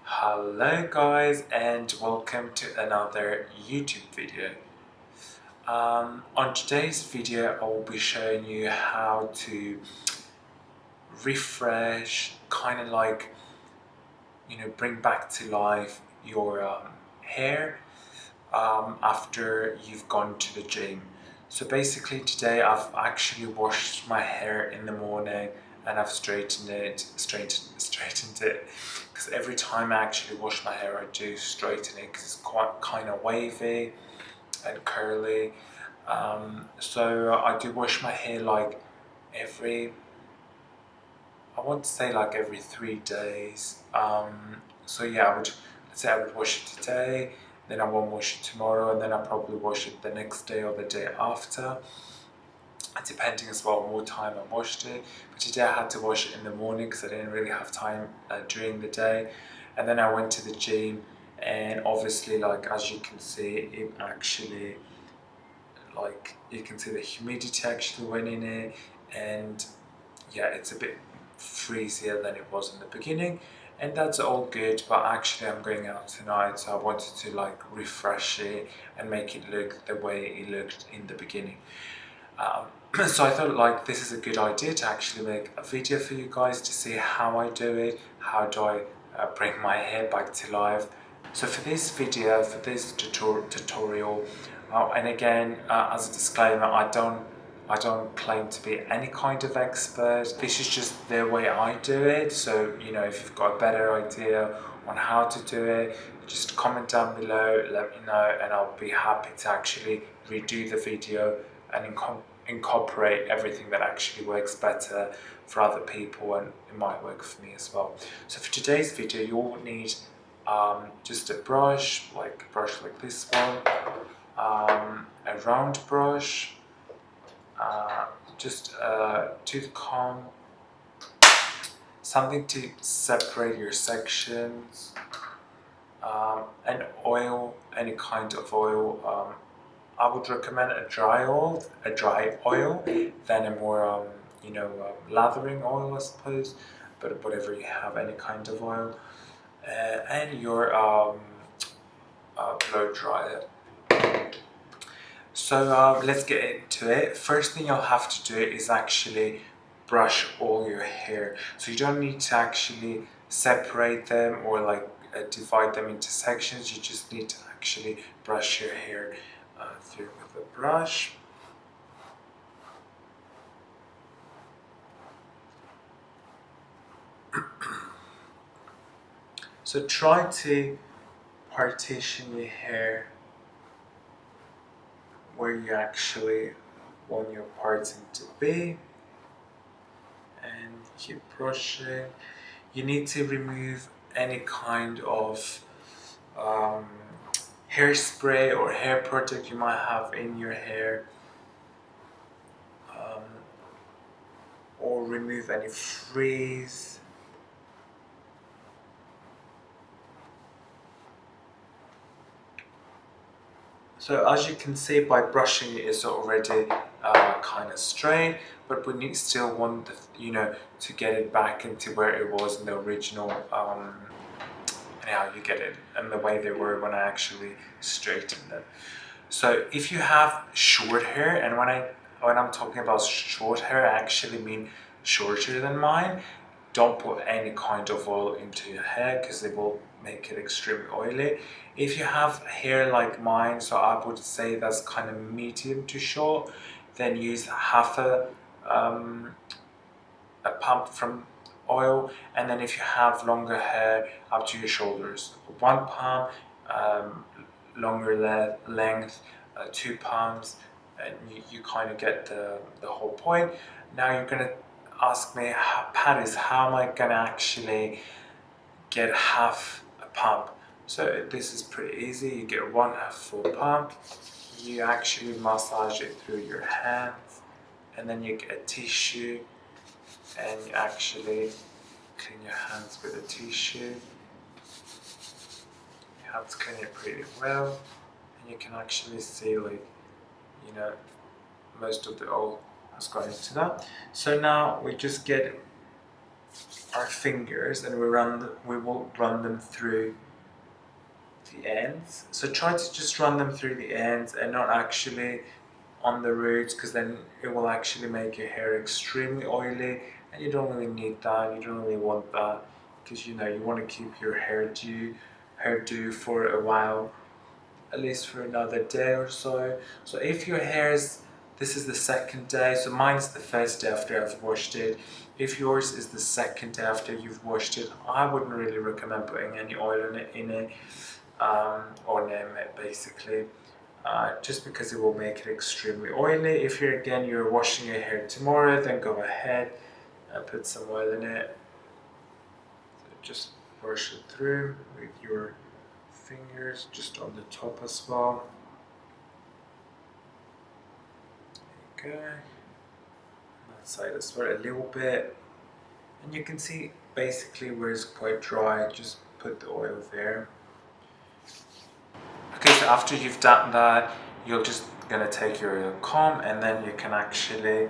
Hello guys, and welcome to another YouTube video. On today's video I will be showing you how to refresh, kind of like bring back to life your hair after you've gone to the gym. So basically today I've actually washed my hair in the morning and I've straightened it because every time I actually wash my hair I do straighten it because it's quite kind of wavy and curly. So I do wash my hair like every, I want to say like every 3 days. So yeah, let's say I would wash it today, then I won't wash it tomorrow, and then I'll probably wash it the next day or the day after, depending as well on what time I washed it. But today I had to wash it in the morning because I didn't really have time during the day. And then I went to the gym, and obviously, like as you can see, it actually, like you can see the humidity actually went in it, and yeah, it's a bit freezier than it was in the beginning, and that's all good. But actually I'm going out tonight, so I wanted to like refresh it and make it look the way it looked in the beginning. So I thought like this is a good idea to actually make a video for you guys to see how I do it, how do I bring my hair back to life. So for this video, for this tutorial, and again, as a disclaimer, I don't claim to be any kind of expert. This is just the way I do it. So if you've got a better idea on how to do it, just comment down below, let me know, and I'll be happy to actually redo the video and incorporate everything that actually works better for other people, and it might work for me as well. So for today's video, you'll need just a brush like this one, a round brush, just a tooth comb, something to separate your sections, and oil, any kind of oil. I would recommend a dry oil, than a more lathering oil, I suppose. But whatever you have, any kind of oil, and your blow dryer. So let's get into it. First thing you'll have to do is actually brush all your hair. So you don't need to actually separate them or like divide them into sections. You just need to actually brush your hair through with a brush. So try to partition your hair where you actually want your parting to be, and keep brushing. You need to remove any kind of hairspray or hair product you might have in your hair, or remove any frizz. So as you can see, by brushing it is already kind of straight, but we still want to get it back into where it was in the original. Anyhow, you get it, and the way they were when I actually straightened them. So if you have short hair, and when I'm talking about short hair, I actually mean shorter than mine. Don't put any kind of oil into your hair because it will make it extremely oily. If you have hair like mine, so I would say that's kind of medium to short, then use half a pump from oil, and then if you have longer hair up to your shoulders, 1 pump, longer length, 2 pumps, and you kind of get the whole point. Now you're gonna ask me, Paris, how am I gonna actually get half a pump? So this is pretty easy. You get 1/2 full pump, you actually massage it through your hands, and then you get a tissue, and you actually clean your hands with a tissue. You have to clean it pretty well, and you can actually see, like, most of the oil has gone into that. So now we just get our fingers and we will run them through the ends. So try to just run them through the ends and not actually on the roots, because then it will actually make your hair extremely oily, and you don't really need that. You don't really want that, because you want to keep your hairdo for a while, at least for another day or so. So if your this is the second day, so mine's the first day after I've washed it. If yours is the second day after you've washed it, I wouldn't really recommend putting any oil in it, or name it basically, just because it will make it extremely oily. If you're washing your hair tomorrow, then go ahead and put some oil in it. So just brush it through with your fingers, just on the top as well. There you go. On that side as well, a little bit. And you can see basically where it's quite dry, just put the oil there. Okay, so after you've done that, you're just gonna take your comb, and then you can actually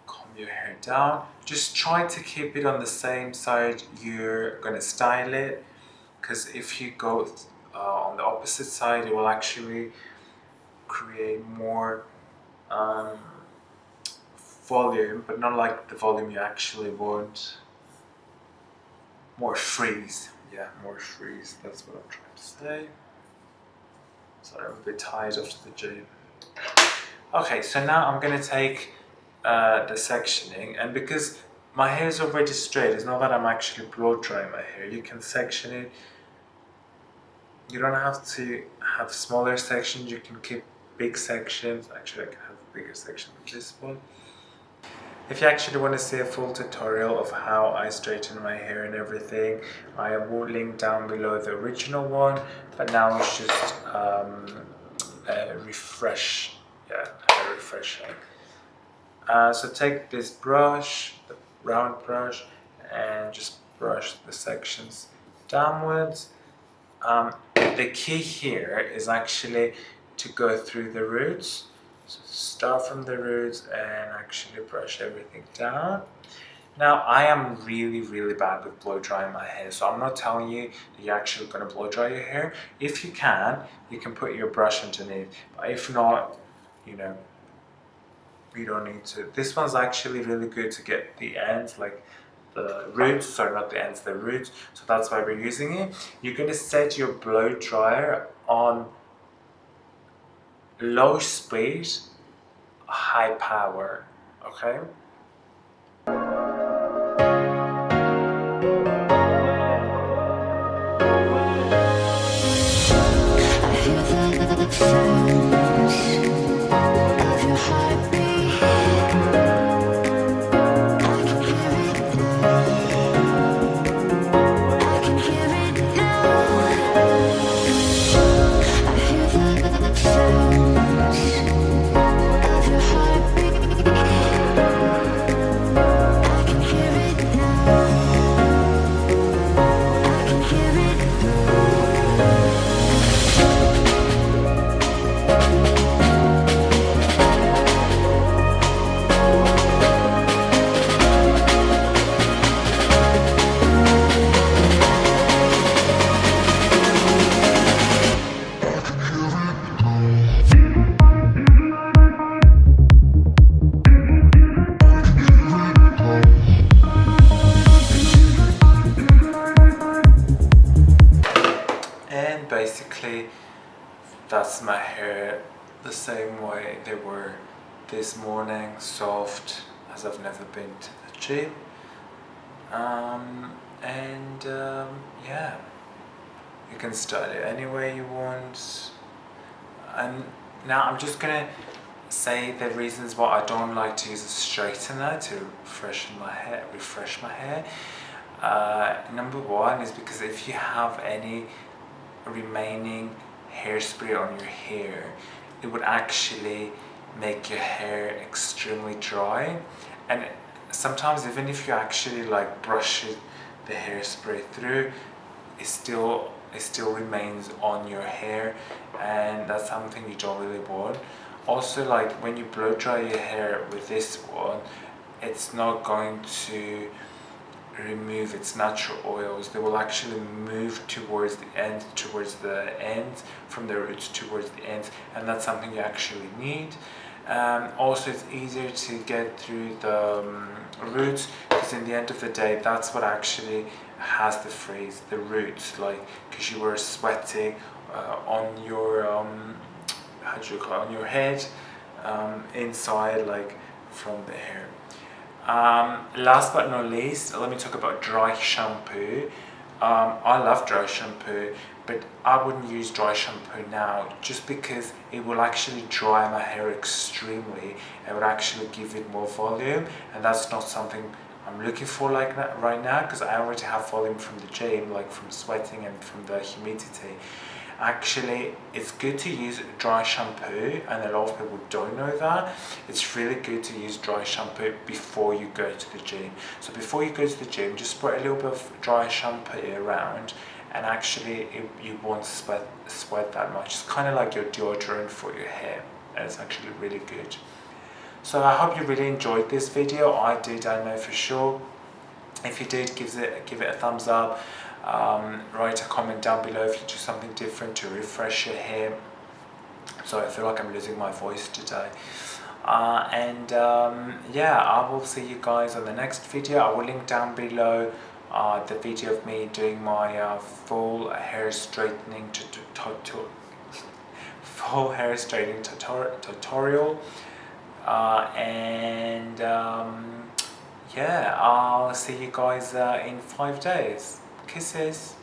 comb your hair down. Just try to keep it on the same side you're gonna style it, because if you go on the opposite side, it will actually create more volume, but not like the volume you actually want. More freeze. Yeah, more freeze. That's what I'm trying to say. Sorry, I'm a bit tired after the gym. Okay, so now I'm going to take the sectioning, and because my hair is already straight, it's not that I'm actually blow drying my hair. You can section it. You don't have to have smaller sections, you can keep big sections. Actually, I can have a bigger section than this one. If you actually want to see a full tutorial of how I straighten my hair and everything, I will link down below the original one, but now it's just a refreshing. So take this brush, the round brush, and just brush the sections downwards. The key here is actually to go through the roots. So start from the roots and actually brush everything down. Now, I am really bad with blow drying my hair, so I'm not telling you that you're actually going to blow dry your hair. If you can put your brush underneath, but if not, you don't need to. This one's actually really good to get the ends, like the roots, sorry, not the ends, the roots, so that's why we're using it. You're going to set your blow dryer on low speed, high power, okay? Basically, that's my hair the same way they were this morning, soft as I've never been to the gym. Yeah, you can style it any way you want. And now I'm just gonna say the reasons why I don't like to use a straightener to refresh my hair. Number one is because if you have any remaining hairspray on your hair, it would actually make your hair extremely dry, and sometimes even if you actually like brush the hairspray through, it still remains on your hair, and that's something you don't really want. Also, like when you blow dry your hair with this one, it's not going to remove its natural oils. They will actually move towards the end, from the roots towards the end, and that's something you actually need. Also, it's easier to get through the roots, because in the end of the day, that's what actually has the frizz, the roots, like, because you were sweating on your how do you call it, on your head, inside, like from the hair. Last but not least, let me talk about dry shampoo. I love dry shampoo, but I wouldn't use dry shampoo now, just because it will actually dry my hair extremely. It would actually give it more volume, and that's not something I'm looking for like that right now, because I already have volume from the gym, like from sweating and from the humidity. Actually, it's good to use dry shampoo, and a lot of people don't know that. It's really good to use dry shampoo before you go to the gym. So before you go to the gym, just spread a little bit of dry shampoo around, and actually you won't sweat that much. It's kind of like your deodorant for your hair, and it's actually really good. So I hope you really enjoyed this video. I did, I know for sure. If you did, give it a thumbs up. Write a comment down below if you do something different to refresh your hair. So I feel like I'm losing my voice today. Yeah, I will see you guys on the next video. I will link down below the video of me doing my full hair straightening tutorial. Yeah, I'll see you guys in 5 days. Kisses.